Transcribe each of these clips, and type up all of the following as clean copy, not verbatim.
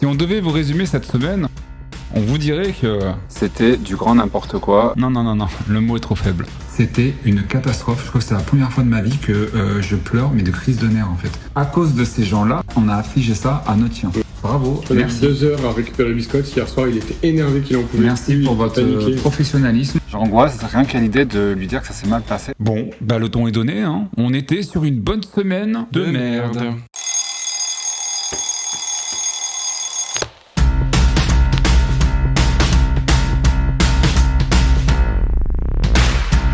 Si on devait vous résumer cette semaine, on vous dirait que... C'était du grand n'importe quoi. Non, le mot est trop faible. C'était une catastrophe. Je crois que c'est la première fois de ma vie que je pleure, mais de crise de nerfs en fait. À cause de ces gens-là, on a affligé ça à notre chien. Bravo, On a mis merci. 2 heures à récupérer Biscotte. Hier soir, il était énervé qu'il en pouvait Merci plus, pour il votre paniquait. professionnalisme. J'angoisse rien qu'à l'idée de lui dire que ça s'est mal passé. Bon, bah le ton est donné, hein. On était sur une bonne semaine de merde.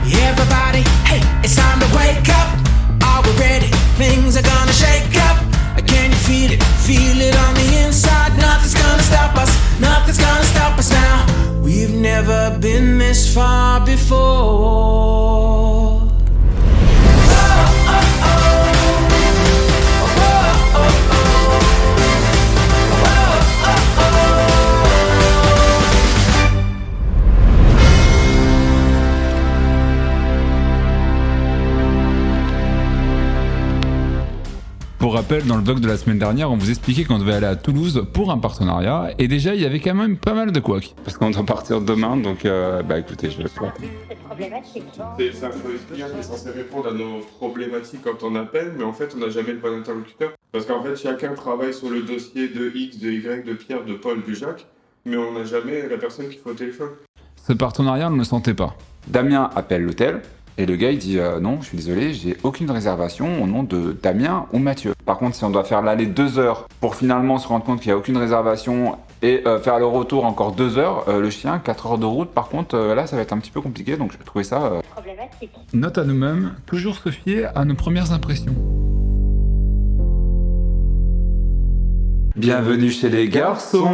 Everybody, hey, it's time to wake up. Are we ready? Things are gonna shake up. Can you feel it? Feel it on the inside. Nothing's gonna stop us. Nothing's gonna stop us now. We've never been this far before. Pour rappel, dans le vlog de la semaine dernière, on vous expliquait qu'on devait aller à Toulouse pour un partenariat, et déjà il y avait quand même pas mal de couacs. Parce qu'on doit partir demain, donc bah écoutez, je vais pas. C'est un client qui est censé répondre à nos problématiques quand on appelle, mais en fait, on n'a jamais le bon interlocuteur. Parce qu'en fait, chacun travaille sur le dossier de X, de Y, de Pierre, de Paul, de Jacques, mais on n'a jamais la personne qu'il faut au téléphone. Ce partenariat, on ne le sentait pas. Damien appelle l'hôtel. Et le gars il dit non, je suis désolé, j'ai aucune réservation au nom de Damien ou Mathieu. Par contre, si on doit faire l'aller 2 heures pour finalement se rendre compte qu'il n'y a aucune réservation et faire le retour encore 2 heures, le chien, 4 heures de route, par contre, là ça va être un petit peu compliqué, donc je vais trouver ça... Problématique. Note à nous-mêmes, toujours se fier à nos premières impressions. Bienvenue chez les garçons.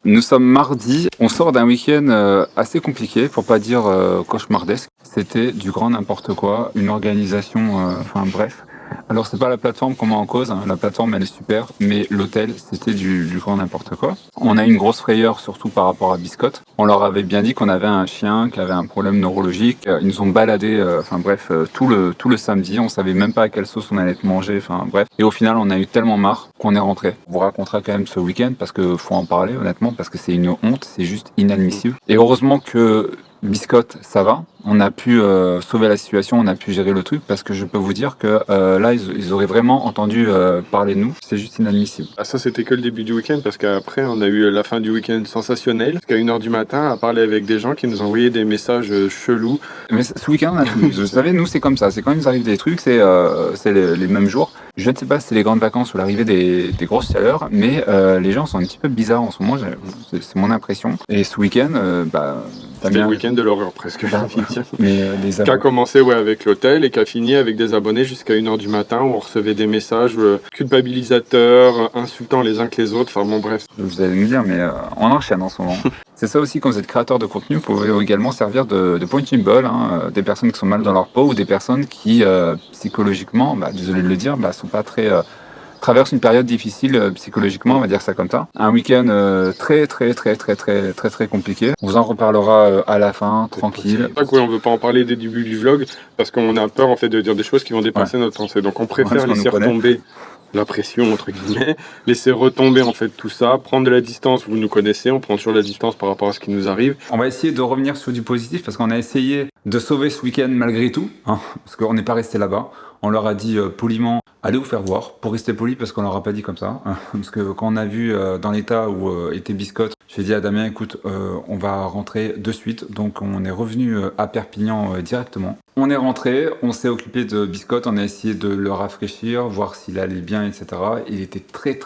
Nous sommes mardi, on sort d'un week-end assez compliqué, pour pas dire cauchemardesque. C'était du grand n'importe quoi, une organisation, enfin bref. Alors c'est pas la plateforme qu'on met en cause, hein. La plateforme elle est super, mais l'hôtel c'était du grand n'importe quoi. On a eu une grosse frayeur surtout par rapport à Biscotte. On leur avait bien dit qu'on avait un chien qui avait un problème neurologique. Ils nous ont baladé, enfin bref, tout le samedi. On savait même pas à quelle sauce on allait te manger, enfin bref. Et au final on a eu tellement marre qu'on est rentré. On vous racontera quand même ce week-end parce que faut en parler honnêtement, parce que c'est une honte, c'est juste inadmissible. Et heureusement que Biscotte, ça va. On a pu sauver la situation, on a pu gérer le truc parce que je peux vous dire que là, ils auraient vraiment entendu parler de nous. C'est juste inadmissible. Ah, ça, c'était que le début du week-end, parce qu'après, on a eu la fin du week-end sensationnel. Jusqu'à 1h du matin, à parler avec des gens qui nous envoyaient des messages chelous. Mais ce week-end, on a tout. Vous savez, nous, c'est comme ça. C'est quand il nous arrive des trucs, c'est les mêmes jours. Je ne sais pas si c'est les grandes vacances ou l'arrivée des grosses chaleurs, mais les gens sont un petit peu bizarres en ce moment. C'est mon impression. Et ce week-end, C'était le week-end de l'horreur, presque. Mais les Qui a commencé avec l'hôtel et qui a fini avec des abonnés jusqu'à 1h du matin où on recevait des messages culpabilisateurs, insultant les uns que les autres, enfin bon bref. Vous allez me dire, mais on enchaîne en ce moment. C'est ça aussi, quand vous êtes créateur de contenu, vous pouvez également servir de punching ball, hein, des personnes qui sont mal dans leur peau ou des personnes qui, psychologiquement, désolé de le dire, sont pas très... traverse une période difficile psychologiquement, on va dire ça comme ça. Un week-end très compliqué. On vous en reparlera à la fin, tranquille. C'est vrai qu'on veut pas en parler dès le début du vlog parce qu'on a peur en fait de dire des choses qui vont dépasser notre pensée. Donc on préfère laisser retomber la pression entre guillemets, laisser retomber en fait tout ça, prendre de la distance. Vous nous connaissez, on prend toujours de la distance par rapport à ce qui nous arrive. On va essayer de revenir sur du positif parce qu'on a essayé de sauver ce week-end malgré tout, hein, parce qu'on n'est pas resté là-bas. On leur a dit poliment, allez vous faire voir, pour rester poli parce qu'on leur a pas dit comme ça. Hein, parce que quand on a vu dans l'état où était Biscotte, j'ai dit à Damien, écoute, on va rentrer de suite. Donc on est revenu à Perpignan directement. On est rentré, on s'est occupé de Biscotte, on a essayé de le rafraîchir, voir s'il allait bien, etc. Il était très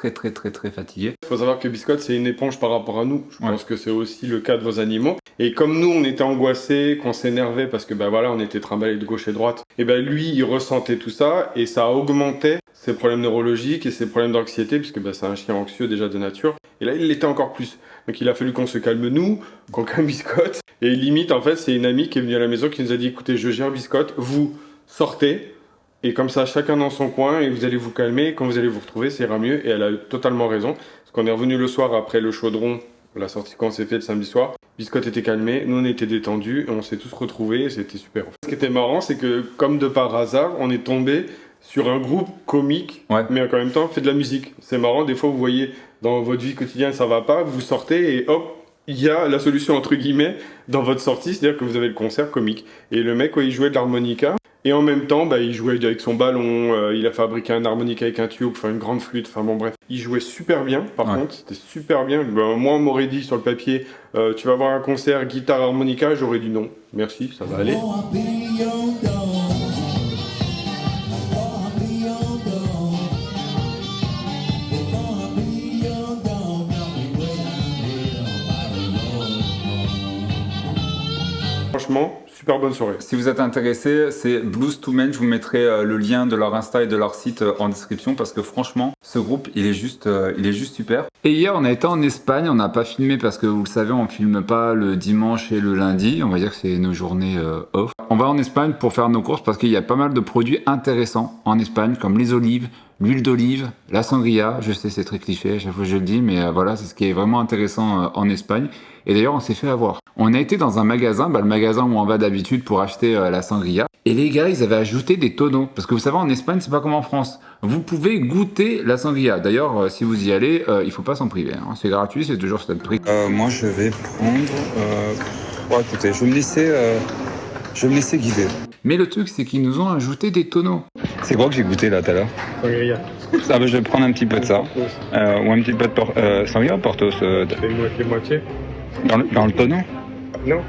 fatigué. Il faut savoir que Biscotte c'est une éponge par rapport à nous. Je pense que c'est aussi le cas de vos animaux. Et comme nous on était angoissés, qu'on s'énervait parce que voilà on était trimballés de gauche et de droite, et lui il ressentait tout ça et ça augmentait ses problèmes neurologiques et ses problèmes d'anxiété puisque c'est un chien anxieux déjà de nature. Et là il l'était encore plus. Donc il a fallu qu'on se calme nous, qu'on calme Biscotte. Et limite en fait c'est une amie qui est venue à la maison qui nous a dit écoutez je gère Biscotte, vous sortez. Et comme ça, chacun dans son coin, et vous allez vous calmer, quand vous allez vous retrouver, ça ira mieux. Et elle a totalement raison. Parce qu'on est revenu le soir après le chaudron, la sortie qu'on s'est fait le samedi soir. Biscotte était calmé, nous on était détendus, et on s'est tous retrouvés, et c'était super. Ce qui était marrant, c'est que comme de par hasard, on est tombé sur un groupe comique, Ouais. mais en même temps fait de la musique. C'est marrant, des fois vous voyez dans votre vie quotidienne ça va pas, vous sortez et hop, il y a la solution entre guillemets dans votre sortie, c'est-à-dire que vous avez le concert comique. Et le mec, il jouait de l'harmonica, et en même temps, il jouait avec son ballon, il a fabriqué un harmonica avec un tube, enfin une grande flûte, enfin bon bref. Il jouait super bien, par contre, c'était super bien. Moi, on m'aurait dit sur le papier, tu vas voir un concert guitare harmonica, j'aurais dit non, merci, ça va aller. Franchement, super bonne soirée. Si vous êtes intéressé, c'est Blues to Men. Je vous mettrai le lien de leur Insta et de leur site en description parce que franchement, ce groupe, il est juste super. Et hier, on a été en Espagne. On n'a pas filmé parce que vous le savez, on filme pas le dimanche et le lundi. On va dire que c'est nos journées off. On va en Espagne pour faire nos courses parce qu'il y a pas mal de produits intéressants en Espagne, comme les olives, l'huile d'olive, la sangria. Je sais, c'est très cliché, à chaque fois je le dis, mais voilà, c'est ce qui est vraiment intéressant en Espagne. Et d'ailleurs, on s'est fait avoir. On a été dans un magasin, le magasin où on va d'habitude pour acheter la sangria. Et les gars, ils avaient ajouté des tonneaux. Parce que vous savez, en Espagne, c'est pas comme en France. Vous pouvez goûter la sangria. D'ailleurs, si vous y allez, il faut pas s'en priver. Hein. C'est gratuit, c'est toujours ce prix. Moi, je vais prendre... écoutez, je vais me laisser guider. Mais le truc, c'est qu'ils nous ont ajouté des tonneaux. C'est quoi que j'ai goûté là tout à l'heure? Sangria. Ah, je vais prendre un petit peu de ça. Ou un petit peu de sangria ou Portos Fais moitié. dans le tonneau? Non,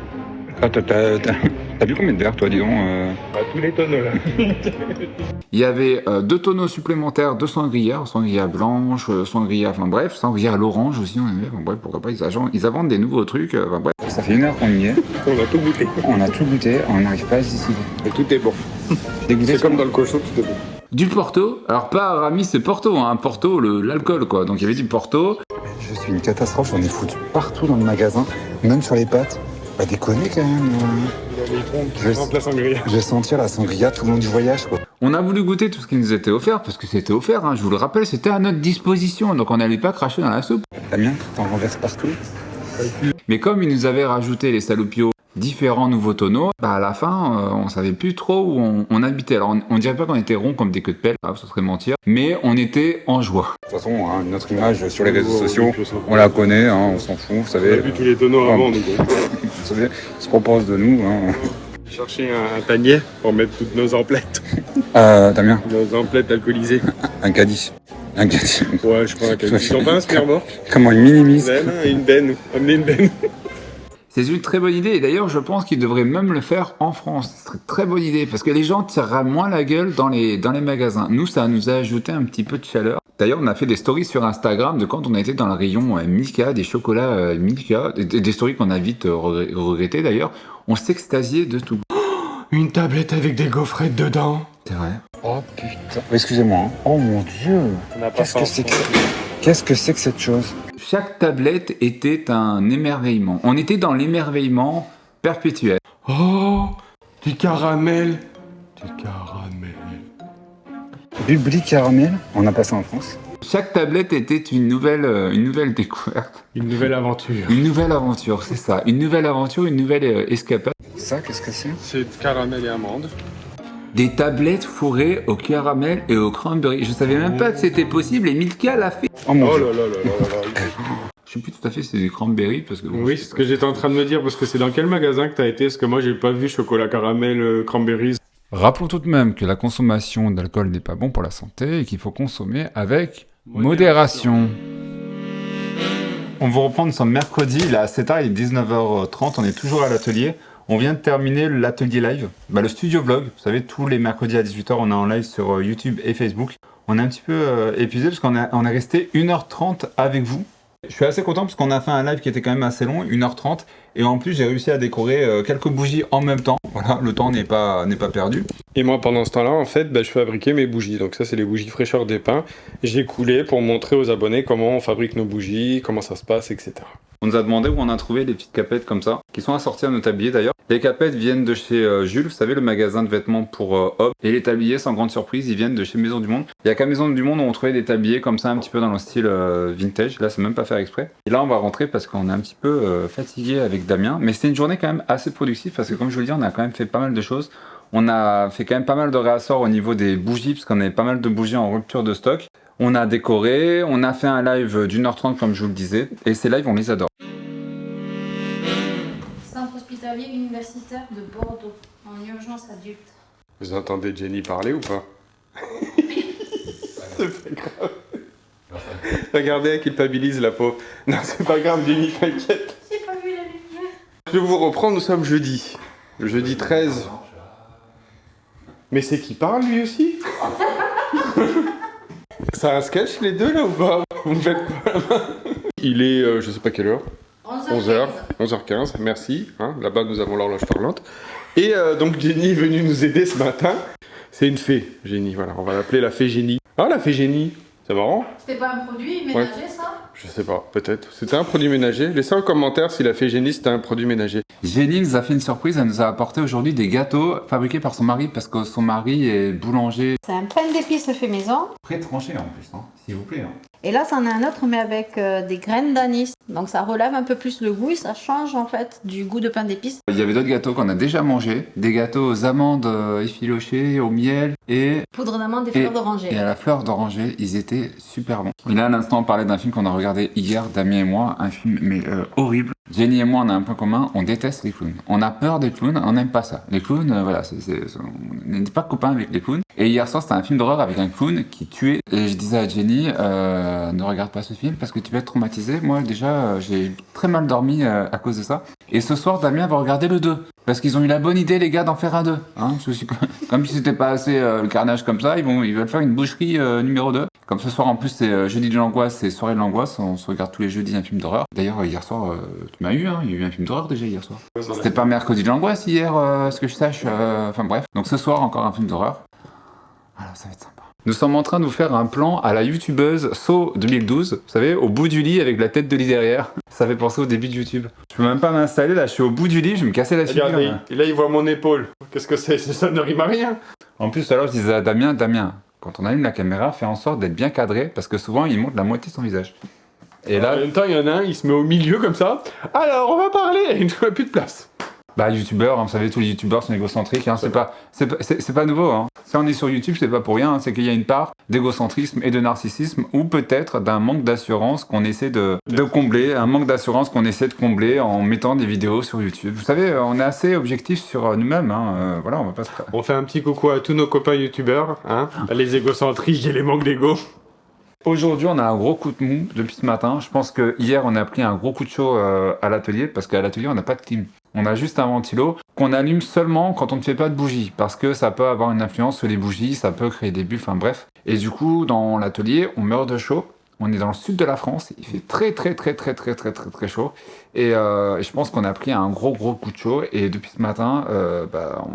Ah, t'as vu combien de verres, toi, dis donc tous les tonneaux là. Il y avait 2 tonneaux supplémentaires de sangria blanche, sangria, enfin bref, sangria à l'orange aussi, on avait, enfin bref, pourquoi pas, ils inventent des nouveaux trucs, enfin bref. Ça fait 1 heure qu'on y est, On a tout goûté. on a tout goûté, on n'arrive pas à se décider. Et tout est bon. C'est Comme dans le cochon, tout est bon. Du Porto, alors pas Aramis, c'est Porto, hein, Porto, l'alcool quoi, donc il y avait du Porto. Je suis une catastrophe, j'en ai foutu partout dans le magasin, même sur les pattes. Pas déconner quand même. Il y a les trompes qui Je- sentent la sangria. Je vais sentir la sangria tout le long du voyage quoi. On a voulu goûter tout ce qui nous était offert, parce que c'était offert, hein, je vous le rappelle, c'était à notre disposition, donc on n'allait pas cracher dans la soupe. Damien, t'en renverses partout. Mais comme ils nous avaient rajouté les salopios différents nouveaux tonneaux, à la fin, on savait plus trop où on habitait. Alors on dirait pas qu'on était rond comme des queues de pelle, ça serait mentir, mais on était en joie. De toute façon, hein, notre image sur les réseaux sociaux, on la connaît, hein, on s'en fout, vous On a savez. vu tous les tonneaux avant, nous. Vous savez, ils se proposent de nous. Hein. Chercher un panier pour mettre toutes nos emplettes. Damien, Nos emplettes alcoolisées. un caddie. Un caddie. Ouais, je prends un caddie. Ils ont pas un spearboard? Comment ils minimisent. Une benne. Amenez une benne. C'est une très bonne idée, et d'ailleurs je pense qu'ils devraient même le faire en France. Ce serait une très bonne idée, parce que les gens tireraient moins la gueule dans les magasins. Nous, ça nous a ajouté un petit peu de chaleur. D'ailleurs, on a fait des stories sur Instagram de quand on a été dans le rayon Milka, des chocolats Milka, des stories qu'on a vite regrettées d'ailleurs. On s'extasiait de tout. Une tablette avec des gaufrettes dedans. C'est vrai. Oh putain. Excusez-moi. Hein. Oh mon dieu. On n'a pas Qu'est-ce que c'est que Qu'est-ce que c'est que cette chose? Chaque tablette était un émerveillement. On était dans l'émerveillement perpétuel. Oh, du caramel. Du caramel. Bubli caramel. On a pas ça en France. Chaque tablette était une nouvelle découverte. Une nouvelle aventure. Une nouvelle aventure, c'est ça. Une nouvelle aventure, une nouvelle escapade. Ça, qu'est-ce que c'est? C'est caramel et amande. Des tablettes fourrées au caramel et au cranberry. Je savais même pas que c'était possible et Milka l'a fait. Oh mon Oh dieu. là là là là là. Je sais plus tout à fait si c'est du cranberry parce que... bon, Oui, c'est ce que j'étais en train de me dire, parce que c'est dans quel magasin que t'as été? Parce que moi, j'ai pas vu chocolat caramel, cranberries. Rappelons tout de même que la consommation d'alcool n'est pas bon pour la santé et qu'il faut consommer avec modération. On va reprendre ce mercredi, il est assez tard, il est 19h30, on est toujours à l'atelier. On vient de terminer l'atelier live, le studio vlog. Vous savez, tous les mercredis à 18h, on est en live sur YouTube et Facebook. On est un petit peu épuisé parce qu'on est resté 1h30 avec vous. Je suis assez content parce qu'on a fait un live qui était quand même assez long, 1h30. Et en plus, j'ai réussi à décorer quelques bougies en même temps. Voilà, le temps n'est pas perdu. Et moi, pendant ce temps-là, en fait, je fabriquais mes bougies. Donc ça, c'est les bougies fraîcheur des pins. J'ai coulé pour montrer aux abonnés comment on fabrique nos bougies, comment ça se passe, etc. On nous a demandé où on a trouvé des petites capettes comme ça, qui sont assorties à nos tabliers d'ailleurs. Les capettes viennent de chez Jules, vous savez, le magasin de vêtements pour hommes. Et les tabliers, sans grande surprise, ils viennent de chez Maison du Monde. Il n'y a qu'à Maison du Monde où on trouvait des tabliers comme ça, un petit peu dans le style vintage. Là, c'est même pas faire exprès. Et là, on va rentrer parce qu'on est un petit peu fatigué avec Damien. Mais c'était une journée quand même assez productive parce que, comme je vous le dis, on a quand même fait pas mal de choses. On a fait quand même pas mal de réassorts au niveau des bougies, parce qu'on avait pas mal de bougies en rupture de stock. On a décoré, on a fait un live d'1h30 comme je vous le disais, et ces lives on les adore. Centre hospitalier universitaire de Bordeaux, en urgence adulte. Vous entendez Jenny parler ou pas? C'est pas grave. Regardez, elle culpabilise la pauvre. Non, c'est pas grave, Jenny, t'inquiète. J'ai pas vu la lumière. Je vous reprends, nous sommes jeudi. Le jeudi 13. Mais c'est qui parle lui aussi? C'est un sketch les deux là ou pas? Vous me faites quoi là? Il est, je sais pas quelle heure. 11h15, merci. Hein, là-bas nous avons l'horloge parlante. Et donc Jenny est venue nous aider ce matin. C'est une fée, Jenny, voilà, on va l'appeler la fée Jenny. Ah, la fée Jenny, c'est marrant? C'était pas un produit ménager ça? Je sais pas, peut-être. C'était un produit ménager. Laissez en commentaire si la fée Jenny c'était un produit ménager. Jenny nous a fait une surprise, elle nous a apporté aujourd'hui des gâteaux fabriqués par son mari, parce que son mari est boulanger. C'est un pain d'épices fait maison. Très tranché en plus, hein, s'il vous plaît. Hein. Et là, c'en est un autre, mais avec des graines d'anis. Donc ça relève un peu plus le goût et ça change en fait du goût de pain d'épices. Il y avait d'autres gâteaux qu'on a déjà mangés, des gâteaux aux amandes effilochées, au miel et Poudre d'amande et fleurs d'oranger. Et à la fleur d'oranger, ils étaient super bons. Et là, à l'instant, on parlait d'un film qu'on a regardé hier, Damien et moi, un film mais horrible. Jenny et moi, on a un point commun, on déteste les clowns. On a peur des clowns, on n'aime pas ça. Les clowns, voilà, on n'est pas copains avec les clowns. Et hier soir, c'était un film d'horreur avec un clown qui tuait. Et je disais à Jenny, ne regarde pas ce film parce que tu vas être traumatisé. Moi, déjà, j'ai très mal dormi à cause de ça. Et ce soir, Damien va regarder le 2. Parce qu'ils ont eu la bonne idée, les gars, d'en faire un 2. Hein, comme si c'était pas assez le carnage comme ça, ils veulent faire une boucherie numéro 2. Comme ce soir, en plus, c'est jeudi de l'angoisse, c'est soirée de l'angoisse. On se regarde tous les jeudis un film d'horreur. D'ailleurs, hier soir, tu m'as eu, hein, il y a eu un film d'horreur déjà hier soir. C'était pas mercredi de l'angoisse hier, ce que je sache. Enfin bref. Donc ce soir, encore un film d'horreur. Alors ça va être sympa. Nous sommes en train de vous faire un plan à la youtubeuse So 2012, vous savez, au bout du lit avec la tête de lit derrière. Ça fait penser au début de YouTube. Je peux même pas m'installer, là je suis au bout du lit, je vais me casser la figure. Regardez, et là il voit mon épaule. Qu'est-ce que c'est? Ça ne rime à rien. En plus, alors je disais à Damien, quand on allume la caméra, fais en sorte d'être bien cadré, parce que souvent il montre la moitié de son visage. Et là, en même temps, il y en a un, il se met au milieu comme ça. Alors, on va parler, il ne trouve plus de place. bah youtubeurs, hein, vous savez, tous les youtubeurs sont égocentriques, hein, c'est pas nouveau. Hein. Si on est sur YouTube, c'est pas pour rien, hein, c'est qu'il y a une part d'égocentrisme et de narcissisme, ou peut-être d'un manque d'assurance qu'on essaie de combler, un manque d'assurance qu'on essaie de combler en mettant des vidéos sur YouTube. Vous savez, on est assez objectif sur nous-mêmes, hein, voilà, on va pas se... On fait un petit coucou à tous nos copains youtubeurs, hein, les égocentriques et les manques d'ego. Aujourd'hui, on a un gros coup de mou depuis ce matin. Je pense que hier, on a pris un gros coup de chaud à l'atelier, parce qu'à l'atelier, on n'a pas de clim. On a juste un ventilo qu'on allume seulement quand on ne fait pas de bougies, parce que ça peut avoir une influence sur les bougies, ça peut créer des bulles, enfin bref. Et du coup, dans l'atelier, on meurt de chaud. On est dans le sud de la France, il fait très chaud. Et je pense qu'on a pris un gros coup de chaud. Et depuis ce matin,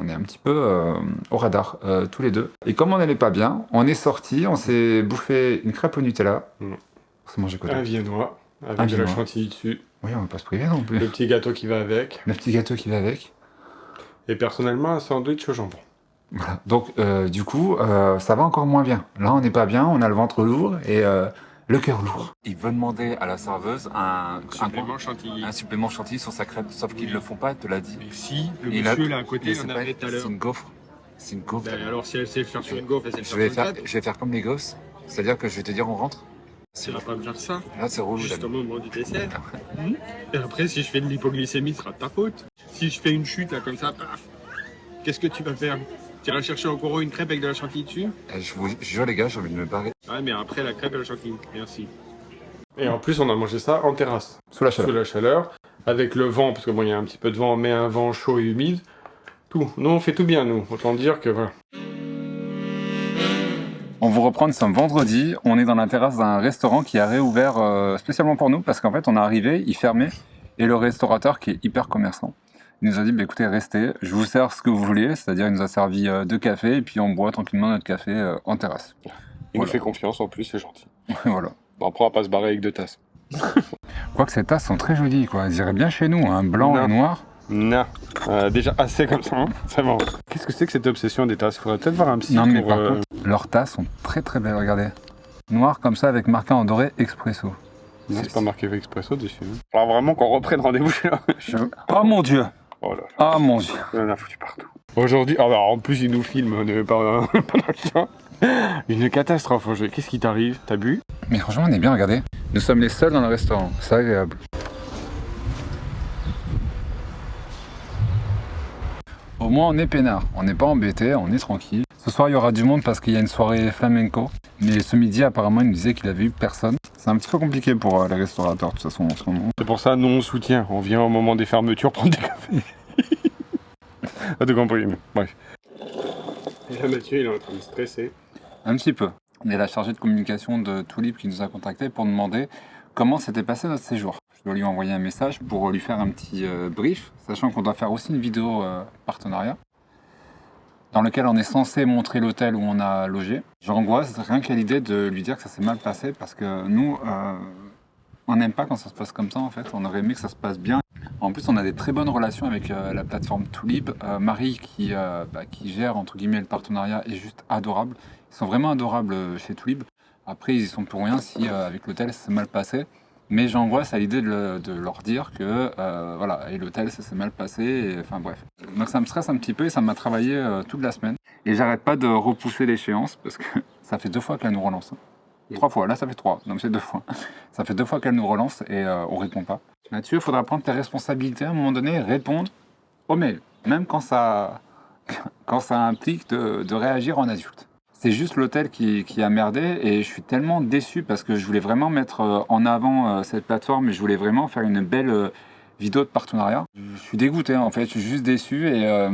on est un petit peu au radar, tous les deux. Et comme on n'allait pas bien, on est sorti, on s'est bouffé une crêpe au Nutella. On s'est mangé quoi? Un viennois, avec de la chantilly dessus. Oui, on va pas se priver non plus. Le petit gâteau qui va avec. Le petit gâteau qui va avec. Et personnellement, un sandwich au jambon. Voilà. Donc, du coup, ça va encore moins bien. Là, on n'est pas bien, on a le ventre lourd et le cœur lourd. Il veut demander à la serveuse un supplément chantilly sur sa crêpe, sauf qu'ils ne le font pas, elle te l'a dit. Mais si, le Et monsieur là, là à côté, il en avait tout à l'heure. C'est une gaufre. C'est une gaufre. Ben, alors si elle sait le faire sur une gaufre, elle sait le Je faire sur une crêpe. vais faire comme les gosses, c'est-à-dire que je vais te dire on rentre. Elle va pas me faire ça. Là, c'est relou. Juste au moment du dessert. Et après, si je fais de l'hypoglycémie, ce sera de ta faute. Si je fais une chute là comme ça, paf, qu'est-ce que tu vas faire? Tu iras chercher encore une crêpe avec de la chantilly dessus? Je vous jure les gars, j'ai envie de me barrer. Ouais, mais après la crêpe et la chantilly. Merci. Et en plus, on a mangé ça en terrasse. Sous la chaleur. Sous la chaleur. Avec le vent, parce que bon, il y a un petit peu de vent, mais un vent chaud et humide. Tout. Nous, on fait tout bien, nous. Autant dire que voilà. On vous reprend, nous sommes vendredi, on est dans la terrasse d'un restaurant qui a réouvert spécialement pour nous, parce qu'en fait on est arrivé, il fermait, et le restaurateur qui est hyper commerçant, il nous a dit bah, écoutez restez, je vous sers ce que vous voulez, c'est-à-dire il nous a servi 2 cafés, et puis on boit tranquillement notre café en terrasse. Il nous fait confiance en plus, c'est gentil. Voilà. Bon, après, on va pas se barrer avec 2 tasses. Quoique ces tasses sont très jolies, quoi. Elles iraient bien chez nous, hein, blanc et noir. Non. Déjà assez comme ça, hein. C'est bon. Qu'est-ce que c'est que cette obsession des tasses? Il faudrait peut-être voir un psy. Non mais pour, par contre, leurs tasses sont très belles, regardez. Noir comme ça avec marqué en doré expresso. Non, c'est pas marqué expresso dessus. Hein. Alors vraiment qu'on reprenne rendez-vous là. Oh mon dieu! Oh là là. Oh mon dieu! Il en a foutu partout. Aujourd'hui, ah bah en plus il nous filme, on n'est pas dans le champ. Une catastrophe. Qu'est-ce qui t'arrive? T'as bu? Mais franchement, on est bien, regardez. Nous sommes les seuls dans le restaurant, c'est agréable. Au moins, on est peinard, on n'est pas embêté, on est tranquille. Ce soir, il y aura du monde parce qu'il y a une soirée flamenco. Mais ce midi, apparemment, il nous disait qu'il avait eu personne. C'est un petit peu compliqué pour les restaurateurs, de toute façon, en ce moment. C'est pour ça, nous on soutient. On vient au moment des fermetures prendre des cafés. Ah, t'as compris, mais bref. Et là, Mathieu, il est en train de stresser. Un petit peu. Il y a la chargée de communication de Tulip qui nous a contacté pour demander comment s'était passé notre séjour. Je dois lui envoyer un message pour lui faire un petit brief, sachant qu'on doit faire aussi une vidéo partenariat dans lequel on est censé montrer l'hôtel où on a logé. J'angoisse rien qu'à l'idée de lui dire que ça s'est mal passé parce que nous, on n'aime pas quand ça se passe comme ça en fait. On aurait aimé que ça se passe bien. En plus, on a des très bonnes relations avec la plateforme Tulip. Marie qui gère entre guillemets le partenariat est juste adorable. Ils sont vraiment adorables chez Tulip. Après, ils y sont pour rien si avec l'hôtel ça s'est mal passé. Mais j'angoisse à l'idée de leur dire que voilà, et l'hôtel ça s'est mal passé, et, enfin bref. Donc ça me stresse un petit peu et ça m'a travaillé toute la semaine. Et j'arrête pas de repousser l'échéance parce que ça fait 2 fois qu'elle nous relance. 3 fois, là ça fait 3, donc c'est 2 fois. Ça fait 2 fois qu'elle nous relance et on répond pas. Mathieu, il faudra prendre tes responsabilités à un moment donné et répondre au mail, même quand ça implique de réagir en adulte. C'est juste l'hôtel qui a merdé et je suis tellement déçu parce que je voulais vraiment mettre en avant cette plateforme et je voulais vraiment faire une belle vidéo de partenariat. Je suis dégoûté en fait, je suis juste déçu et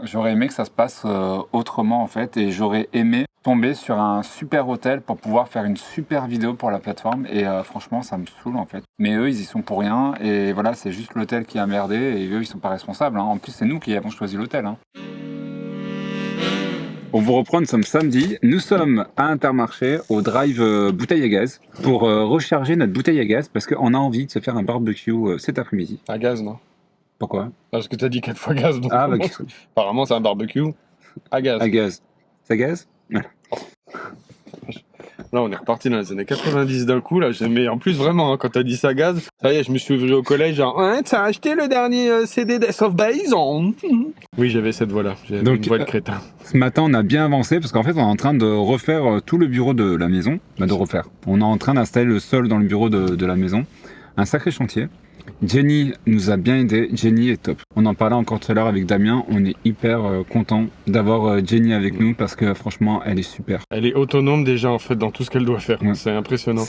j'aurais aimé que ça se passe autrement en fait et j'aurais aimé tomber sur un super hôtel pour pouvoir faire une super vidéo pour la plateforme et franchement ça me saoule en fait. Mais eux ils y sont pour rien et voilà, c'est juste l'hôtel qui a merdé et eux ils sont pas responsables. Hein. En plus c'est nous qui avons choisi l'hôtel. Hein. On vous reprend, nous sommes samedi, nous sommes à Intermarché au drive bouteille à gaz pour recharger notre bouteille à gaz parce qu'on a envie de se faire un barbecue cet après-midi. À gaz, non? Pourquoi? Parce que t'as dit 4 fois gaz, donc Ah bah apparemment c'est un barbecue à gaz. à gaz. Ça gaz? Voilà. Là on est reparti dans les années 90 d'un coup, là, mais en plus vraiment, hein, quand t'as dit ça gaz, ça y est, je me suis ouvert au collège, genre, ouais, t'as acheté le dernier CD Death of Bison? Oui, j'avais cette voix-là, j'avais une voix de crétin. Ce matin, on a bien avancé parce qu'en fait, on est en train de refaire tout le bureau de la maison. On est en train d'installer le sol dans le bureau de la maison. Un sacré chantier. Jenny nous a bien aidé. Jenny est top. On en parlait encore tout à l'heure avec Damien. On est hyper content d'avoir Jenny avec nous parce que franchement, elle est super. Elle est autonome déjà en fait dans tout ce qu'elle doit faire. Ouais. C'est impressionnant.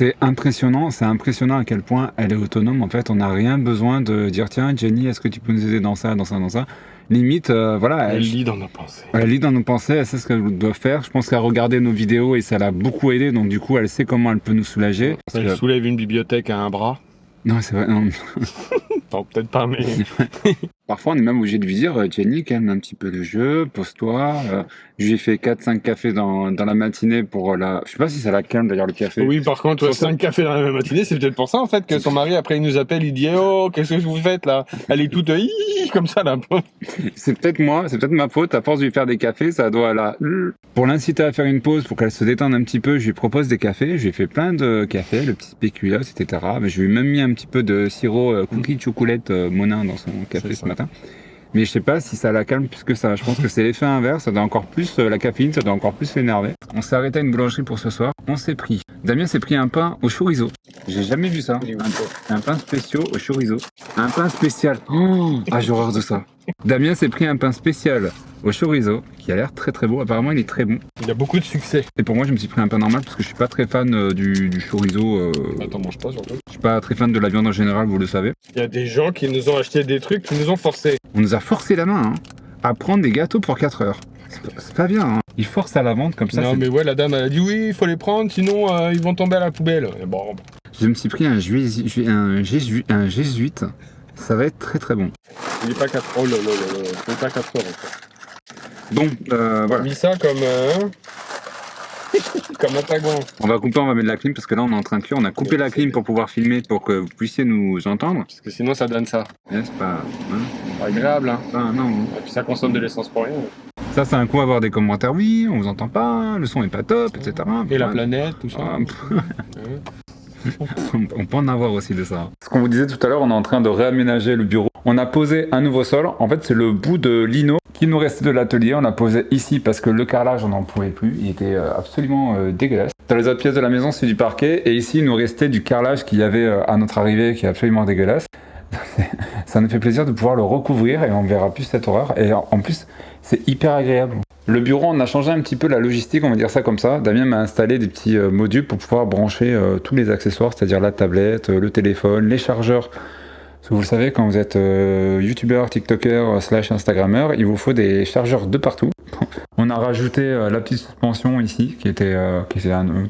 C'est impressionnant à quel point elle est autonome. En fait, on n'a rien besoin de dire tiens, Jenny, est-ce que tu peux nous aider dans ça, dans ça, dans ça. Limite, voilà. Elle lit dans nos pensées. Elle lit dans nos pensées, elle sait ce qu'elle doit faire. Je pense qu'elle a regardé nos vidéos et ça l'a beaucoup aidé. Donc du coup, elle sait comment elle peut nous soulager. Elle soulève une bibliothèque à un bras. Non, c'est vrai. Non, non peut-être pas, mais... Parfois, on est même obligé de lui dire Jenny, calme un petit peu le jeu, pose-toi. Je lui ai fait 4-5 cafés dans la matinée pour la... Je sais pas si ça la calme d'ailleurs le café. Oui, par contre, 5 cafés dans la matinée, c'est peut-être pour ça en fait que son mari, après, il nous appelle, il dit oh, qu'est-ce que vous faites là? Elle est toute comme ça là. C'est peut-être moi, c'est peut-être ma faute. À force de lui faire des cafés, ça doit la... Pour l'inciter à faire une pause, pour qu'elle se détende un petit peu, je lui propose des cafés. Je lui ai fait plein de cafés, le petit spéculoos, etc. Mais je lui ai même mis un petit peu de sirop cookie chocolate monin dans son café ce matin. Mais je sais pas si ça la calme plus que ça. Je pense que c'est l'effet inverse. Ça doit encore plus, la caféine, ça doit encore plus l'énerver. On s'est arrêté à une boulangerie pour ce soir. On s'est pris. Damien s'est pris un pain au chorizo. J'ai jamais vu ça. Un pain spécial au chorizo. Un pain spécial. Oh, ah, j'ai horreur de ça. Damien s'est pris un pain spécial au chorizo qui a l'air très très beau. Apparemment, il est très bon. Il a beaucoup de succès. Et pour moi, je me suis pris un pain normal parce que je suis pas très fan du chorizo. T'en manges pas surtout. Je suis pas très fan de la viande en général, vous le savez. Il y a des gens qui nous ont acheté des trucs, qui nous ont forcés. On nous a forcé la main à prendre des gâteaux pour 4 heures. C'est pas bien, hein. Ils forcent à la vente comme ça. Non mais ouais, la dame elle a dit oui, il faut les prendre, sinon ils vont tomber à la poubelle. Et bon. Je me suis pris un jésuite. Ça va être très très bon. Il est pas 4 euros, c'est pas 4 euros. Bon, voilà. Mis ça comme comme un pagouin. On va couper, on va mettre la clim parce que là on est en train de cuire. On a coupé la clim pour pouvoir filmer, pour que vous puissiez nous entendre. Parce que sinon ça donne ça. C'est pas... Pas agréable, hein. Ah, non. Et puis ça consomme de l'essence pour rien. Ça c'est un coup à avoir des commentaires, oui, on vous entend pas, le son est pas top, etc. Et la planète, tout ça. On peut en avoir aussi de ça. Ce qu'on vous disait tout à l'heure, on est en train de réaménager le bureau. On a posé un nouveau sol. En fait, c'est le bout de lino qui nous restait de l'atelier. On l'a posé ici parce que le carrelage, on n'en pouvait plus. Il était absolument dégueulasse. Dans les autres pièces de la maison, c'est du parquet. Et ici, il nous restait du carrelage qu'il y avait à notre arrivée, qui est absolument dégueulasse. Ça nous fait plaisir de pouvoir le recouvrir et on verra plus cette horreur. Et en plus, c'est hyper agréable. Le bureau, on a changé un petit peu la logistique, on va dire ça comme ça. Damien m'a installé des petits modules pour pouvoir brancher tous les accessoires, c'est-à-dire la tablette, le téléphone, les chargeurs. Parce que vous le savez, quand vous êtes youtubeur, tiktoker, / instagrammeur, il vous faut des chargeurs de partout. On a rajouté la petite suspension ici, qui était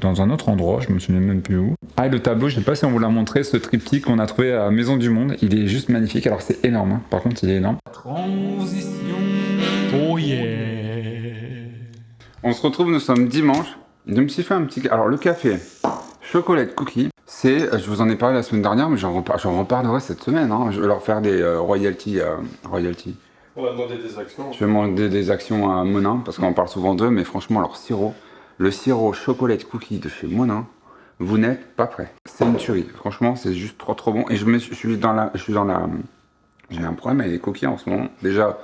dans un autre endroit, je me souviens même plus où. Ah, et le tableau, je sais pas si on vous l'a montré, ce triptyque qu'on a trouvé à Maison du Monde, il est juste magnifique. Alors c'est énorme, hein. Par contre il est énorme. Transition. Oh yeah. On se retrouve, nous sommes dimanche. Je me suis fait un petit... Alors le café, chocolate cookie, c'est... Je vous en ai parlé la semaine dernière, mais j'en reparlerai cette semaine. Hein. Je vais leur faire des royalties. On va demander des actions. Je vais demander des actions à Monin, parce qu'on parle souvent d'eux, mais franchement, leur sirop, le sirop chocolate cookie de chez Monin, vous n'êtes pas prêts. C'est une tuerie. Franchement, c'est juste trop bon. Et j'ai un problème avec les cookies en ce moment. Déjà,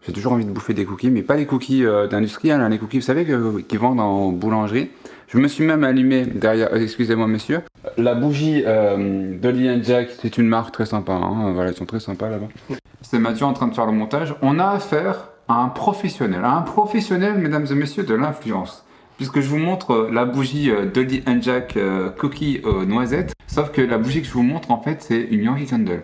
j'ai toujours envie de bouffer des cookies, mais pas les cookies d'industriel, hein, les cookies, vous savez, qui vendent en boulangerie. Je me suis même allumé derrière, excusez-moi messieurs, la bougie d'Oli & Jack, c'est une marque très sympa, hein, voilà, ils sont très sympas là-bas. C'est Mathieu en train de faire le montage. On a affaire à un professionnel, mesdames et messieurs, de l'influence. Puisque je vous montre la bougie d'Oli & Jack cookie aux noisettes, sauf que la bougie que je vous montre, en fait, c'est une Yankee Candle.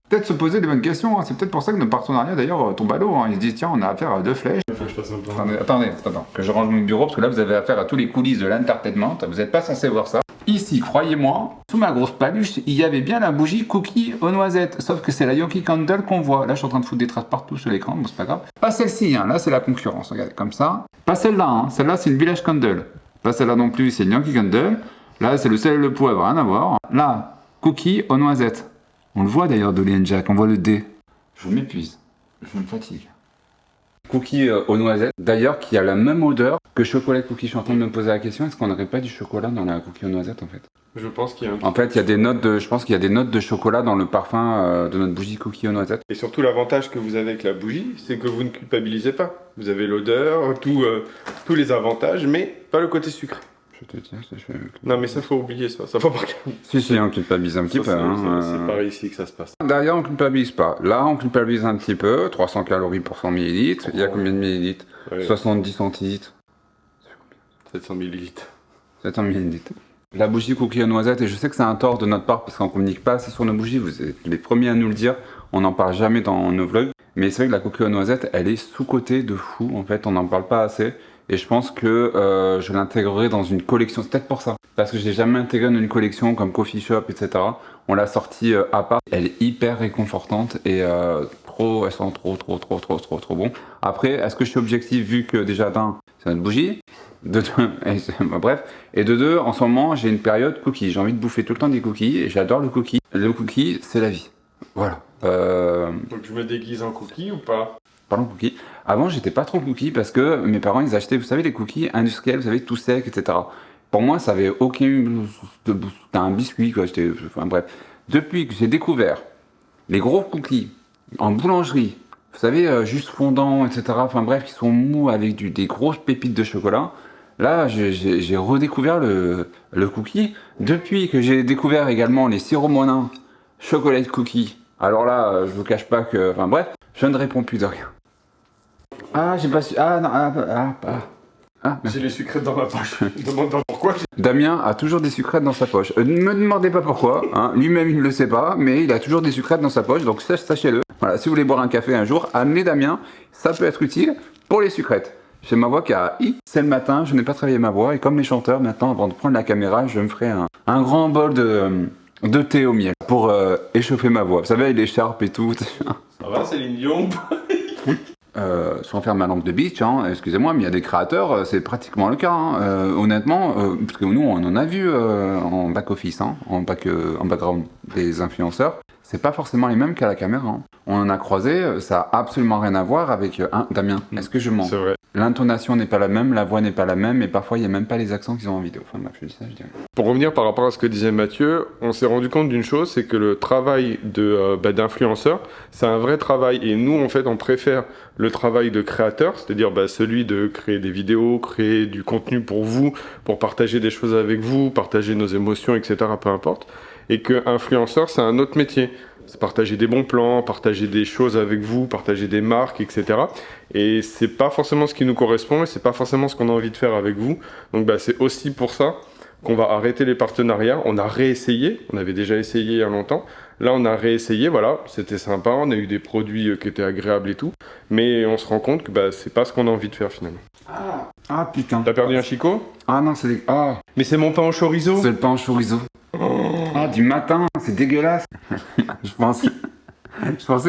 Peut-être se poser des bonnes questions, hein. C'est peut-être pour ça que nos partenariats d'ailleurs tombent à l'eau, hein. Ils se disent tiens on a affaire à deux flèches. Faut que je fasse un plan. Attendez, que je range mon bureau parce que là vous avez affaire à tous les coulisses de l'entertainment, vous n'êtes pas censé voir ça. Ici, croyez-moi, sous ma grosse paluche, il y avait bien la bougie cookie aux noisettes, sauf que c'est la Yankee Candle qu'on voit. Là je suis en train de foutre des traces partout sur l'écran, bon c'est pas grave. Pas celle-ci, hein. Là c'est la concurrence, regardez comme ça. Pas celle-là, hein. Celle-là c'est une Village Candle. Pas celle-là non plus, c'est une Yankee Candle. Là c'est le sel et le poivre, rien à voir. Là, cookie aux noisettes. On le voit d'ailleurs d'Oli & Jack, on voit le D. Je m'épuise, je me fatigue. Cookie aux noisettes, d'ailleurs qui a la même odeur que chocolat cookie. Je suis en train de me poser la question, est-ce qu'on n'aurait pas du chocolat dans la cookie aux noisettes en fait? Je pense qu'il y a un petit... En fait, il y a des notes je pense qu'il y a des notes de chocolat dans le parfum de notre bougie cookie aux noisettes. Et surtout l'avantage que vous avez avec la bougie, c'est que vous ne culpabilisez pas. Vous avez l'odeur, tous les avantages, mais pas le côté sucré. Je te tiens, si je fais... Non mais ça faut oublier ça faut pas... Si, on culpabilise un petit peu. C'est par ici que ça se passe. Derrière, on culpabilise pas. Là, on culpabilise un petit peu. 300 calories pour 100 millilitres. Il y a combien de millilitres? 70 centilitres. 700 millilitres. 700 millilitres. La bougie cookie aux noisettes, et je sais que c'est un tort de notre part parce qu'on communique pas assez sur nos bougies, vous êtes les premiers à nous le dire, on n'en parle jamais dans nos vlogs. Mais c'est vrai que la cookie aux noisettes, elle est sous-cotée de fou, en fait, on n'en parle pas assez. Et je pense que je l'intégrerai dans une collection, c'est peut-être pour ça. Parce que je l'ai jamais intégré dans une collection comme Coffee Shop, etc. On l'a sortie à part. Elle est hyper réconfortante et elle sent trop bon. Après, est-ce que je suis objectif vu que déjà d'un, c'est notre bougie, de deux, bref, et de deux, en ce moment, j'ai une période cookie. J'ai envie de bouffer tout le temps des cookies et j'adore le cookie. Le cookie, c'est la vie. Voilà. Donc je me déguise en cookie ou pas? Parlons cookies. Avant, j'étais pas trop cookie parce que mes parents, ils achetaient, vous savez, les cookies industriels, vous savez, tout sec, etc. Pour moi, ça avait aucun... C'était un biscuit, quoi. Enfin, bref. Depuis que j'ai découvert les gros cookies en boulangerie, vous savez, juste fondants, etc. Enfin, bref, qui sont mous avec des grosses pépites de chocolat. Là, j'ai redécouvert le cookie. Depuis que j'ai découvert également les sirops Monin, chocolat cookie. Alors là, je vous cache pas que... Enfin, bref, je ne réponds plus de rien. Ah, j'ai pas su... Ah, non, J'ai les sucrètes dans ma poche. Je me demande pourquoi. Damien a toujours des sucrètes dans sa poche. Ne me demandez pas pourquoi, hein. Lui-même il ne le sait pas, mais il a toujours des sucrètes dans sa poche, donc sachez-le. Voilà, si vous voulez boire un café un jour, amenez Damien, ça peut être utile pour les sucrètes. J'ai ma voix qui a c'est le matin, je n'ai pas travaillé ma voix, et comme les chanteurs, maintenant, avant de prendre la caméra, je me ferai un grand bol de thé au miel pour échauffer ma voix. Vous savez, avec l'écharpe et tout. Ça va, Céline Dion? Sans faire ma langue de bitch, hein, excusez-moi, mais il y a des créateurs, c'est pratiquement le cas. Hein. Honnêtement, parce que nous, on en a vu en back-office, hein, en background des influenceurs, c'est pas forcément les mêmes qu'à la caméra. Hein. On en a croisé, ça a absolument rien à voir avec Damien. Est-ce que je mens? C'est vrai. L'intonation n'est pas la même, la voix n'est pas la même, et parfois il n'y a même pas les accents qu'ils ont en vidéo. Enfin bref, je dis ça, je dirais. Pour revenir par rapport à ce que disait Mathieu, on s'est rendu compte d'une chose, c'est que le travail d'influenceur, c'est un vrai travail. Et nous, en fait, on préfère le travail de créateur, c'est-à-dire celui de créer des vidéos, créer du contenu pour vous, pour partager des choses avec vous, partager nos émotions, etc., peu importe. Et que influenceur, c'est un autre métier. C'est partager des bons plans, partager des choses avec vous, partager des marques, etc. Et c'est pas forcément ce qui nous correspond et c'est pas forcément ce qu'on a envie de faire avec vous. Donc c'est aussi pour ça qu'on va arrêter les partenariats. On a réessayé, on avait déjà essayé il y a longtemps. Là, on a réessayé, voilà, c'était sympa, on a eu des produits qui étaient agréables et tout. Mais on se rend compte que c'est pas ce qu'on a envie de faire finalement. Ah putain. T'as perdu un chicot? Ah non, c'est Mais c'est mon pain au chorizo. c'est le pain au chorizo. Ah, du matin, c'est dégueulasse. je pensais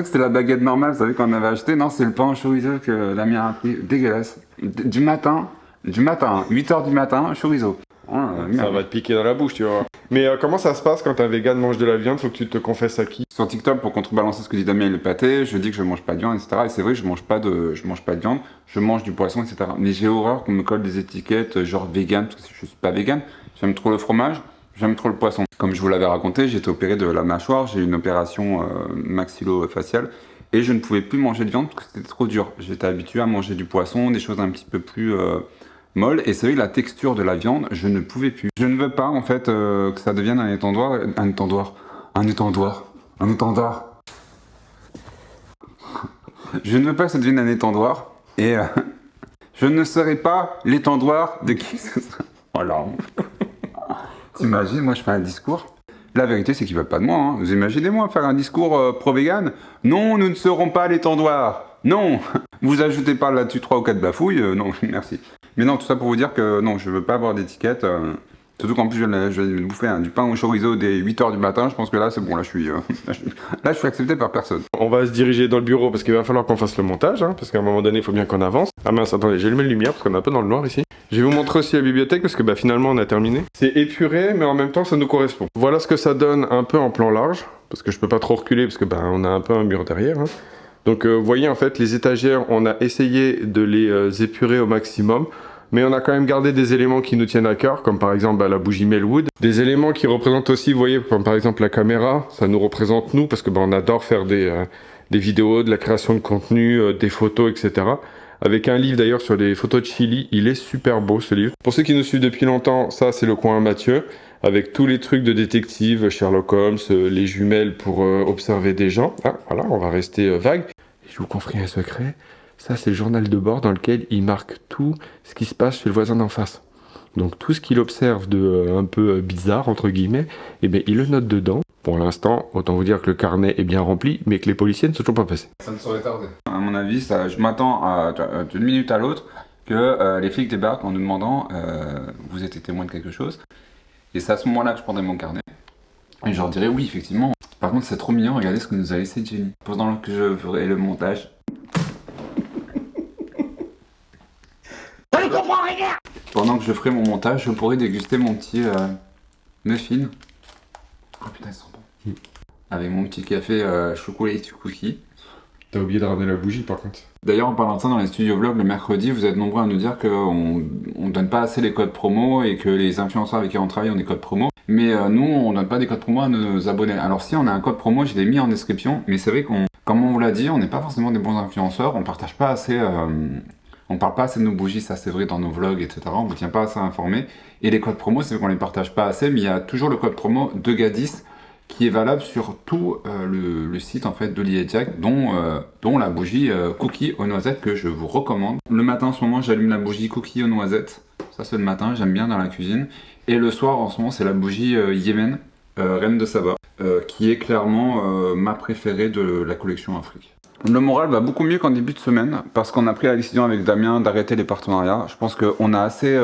que c'était la baguette normale, vous savez, qu'on avait acheté. Non, c'est le pain au chorizo que Damien a pris. Dégueulasse. Du matin, 8h du matin, chorizo. Ça va te piquer dans la bouche, tu vois. Mais comment ça se passe quand un vegan mange de la viande? Faut que tu te confesses à qui? Sur TikTok, pour contrebalancer ce que dit Damien et le pâté, je dis que je mange pas de viande, etc. Et c'est vrai, je mange pas de viande, je mange du poisson, etc. Mais j'ai horreur qu'on me colle des étiquettes genre vegan, parce que je suis pas vegan. J'aime trop le fromage, j'aime trop le poisson. Comme je vous l'avais raconté, j'ai été opéré de la mâchoire, j'ai eu une opération maxillo-faciale. Et je ne pouvais plus manger de viande parce que c'était trop dur. J'étais habitué à manger du poisson, des choses un petit peu plus molles. Et c'est vrai, la texture de la viande, je ne pouvais plus. Je ne veux pas, en fait, que ça devienne un étendoir. Je ne veux pas que ça devienne un étendoir. Et je ne serai pas l'étendoir de qui que ce soit. Voilà. T'imagines, moi je fais un discours. La vérité, c'est qu'ils veulent pas de moi. Hein. Vous imaginez moi faire un discours pro-vegan? Non, nous ne serons pas l'étendoir. Non. Vous ajoutez pas là-dessus 3 ou 4 bafouilles. Non, merci. Mais non, tout ça pour vous dire que non, je veux pas avoir d'étiquette. Surtout qu'en plus, je vais me bouffer du pain au chorizo dès 8h du matin. Je pense que là, c'est bon. Là, je suis accepté par personne. On va se diriger dans le bureau parce qu'il va falloir qu'on fasse le montage. Parce qu'à un moment donné, il faut bien qu'on avance. Ah mince, attendez, j'ai allumé la lumière parce qu'on est un peu dans le noir ici. Je vais vous montrer aussi la bibliothèque parce que finalement, on a terminé. C'est épuré, mais en même temps, ça nous correspond. Voilà ce que ça donne un peu en plan large. Parce que je peux pas trop reculer parce que on a un peu un mur derrière. Donc, vous voyez, en fait, les étagères, on a essayé de les épurer au maximum. Mais on a quand même gardé des éléments qui nous tiennent à cœur, comme par exemple la bougie Melwood. Des éléments qui représentent aussi, vous voyez, comme par exemple la caméra, ça nous représente nous, parce que on adore faire des vidéos, de la création de contenu, des photos, etc. Avec un livre d'ailleurs sur les photos de Chili, il est super beau ce livre. Pour ceux qui nous suivent depuis longtemps, ça c'est le coin Mathieu, avec tous les trucs de détective, Sherlock Holmes, les jumelles pour observer des gens. Ah, voilà, on va rester vague. Je vous confie un secret. Ça, c'est le journal de bord dans lequel il marque tout ce qui se passe chez le voisin d'en face. Donc tout ce qu'il observe de un peu bizarre, entre guillemets, il le note dedans. Pour l'instant, autant vous dire que le carnet est bien rempli, mais que les policiers ne se sont pas passés. Ça ne saurait tarder. À mon avis, je m'attends d'une minute à l'autre que les flics débarquent en nous demandant vous êtes témoin de quelque chose. Et c'est à ce moment-là que je prendrai mon carnet. Et je leur dirai oui, effectivement. Par contre, c'est trop mignon, regardez ce que nous a laissé Jenny. Pendant que je ferai le montage. Pendant que je ferai mon montage, je pourrai déguster mon petit muffin. Oh putain, ils sont bons. Avec mon petit café chocolat cookie. T'as oublié de ramener la bougie par contre. D'ailleurs, en parlant de ça, dans les studios vlogs, le mercredi, vous êtes nombreux à nous dire qu'on ne donne pas assez les codes promo et que les influenceurs avec qui on travaille ont des codes promo. Mais nous, on donne pas des codes promo à nos abonnés. Alors si on a un code promo, je l'ai mis en description. Mais c'est vrai comme on vous l'a dit, on n'est pas forcément des bons influenceurs. On partage pas assez... On parle pas assez de nos bougies, ça c'est vrai dans nos vlogs, etc. On vous tient pas assez informé. Et les codes promo, c'est qu'on les partage pas assez, mais il y a toujours le code promo de Gadis qui est valable sur tout le site en fait de l'IEJack, dont la bougie cookie aux noisettes que je vous recommande. Le matin en ce moment, j'allume la bougie cookie aux noisettes. Ça c'est le matin, j'aime bien dans la cuisine. Et le soir en ce moment, c'est la bougie Yémen, Reine de Saba, qui est clairement ma préférée de la collection Afrique. Le moral va beaucoup mieux qu'en début de semaine parce qu'on a pris la décision avec Damien d'arrêter les partenariats. Je pense qu'on a assez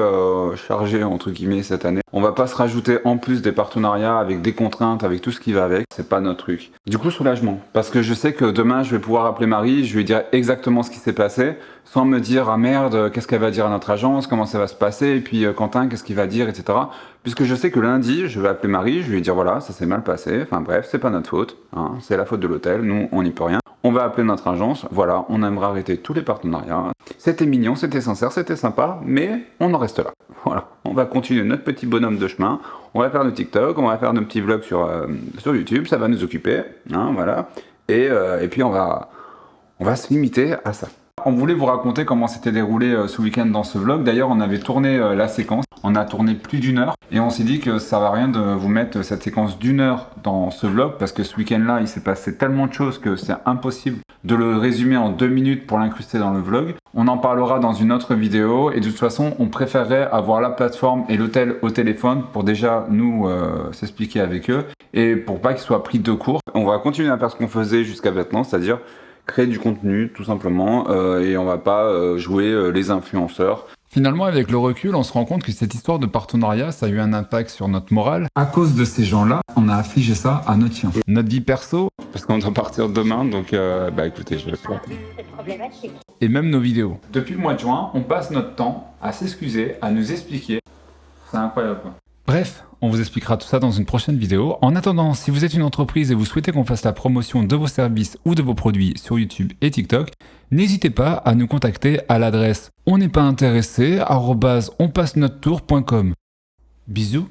chargé entre guillemets cette année. On va pas se rajouter en plus des partenariats avec des contraintes, avec tout ce qui va avec. C'est pas notre truc. Du coup, soulagement. Parce que je sais que demain, je vais pouvoir appeler Marie, je lui dire exactement ce qui s'est passé, sans me dire ah merde, qu'est-ce qu'elle va dire à notre agence, comment ça va se passer, et puis Quentin, qu'est-ce qu'il va dire, etc. Puisque je sais que lundi, je vais appeler Marie, je vais lui dire voilà, ça s'est mal passé. Enfin bref, c'est pas notre faute, hein, c'est la faute de l'hôtel. Nous, on n'y peut rien. on va appeler notre agence, voilà, on aimerait arrêter tous les partenariats. C'était mignon, c'était sincère, c'était sympa, mais on en reste là. Voilà, on va continuer notre petit bonhomme de chemin, on va faire nos TikTok, on va faire nos petits vlogs sur YouTube, ça va nous occuper, hein, voilà. Et puis on va se limiter à ça. On voulait vous raconter comment s'était déroulé ce week-end dans ce vlog. D'ailleurs, on avait tourné la séquence. On a tourné plus d'1 heure. Et on s'est dit que ça va rien de vous mettre cette séquence d'1 heure dans ce vlog. Parce que ce week-end-là, il s'est passé tellement de choses que c'est impossible de le résumer en 2 minutes pour l'incruster dans le vlog. On en parlera dans une autre vidéo. Et de toute façon, on préférerait avoir la plateforme et l'hôtel au téléphone pour déjà nous s'expliquer avec eux. Et pour pas qu'ils soient pris de court. On va continuer à faire ce qu'on faisait jusqu'à maintenant. C'est-à-dire créer du contenu tout simplement et on va pas jouer les influenceurs. Finalement, avec le recul, on se rend compte que cette histoire de partenariat, ça a eu un impact sur notre morale. À cause de ces gens-là, on a affligé ça à notre chien. Notre vie perso, Parce qu'on doit partir demain, donc écoutez, je le fais. et même nos vidéos. Depuis le mois de juin, on passe notre temps à s'excuser, à nous expliquer. C'est incroyable quoi. Bref, on vous expliquera tout ça dans une prochaine vidéo. En attendant, si vous êtes une entreprise et vous souhaitez qu'on fasse la promotion de vos services ou de vos produits sur YouTube et TikTok, n'hésitez pas à nous contacter à l'adresse onnesetpasintéressé@onpassenotetour.com. Bisous.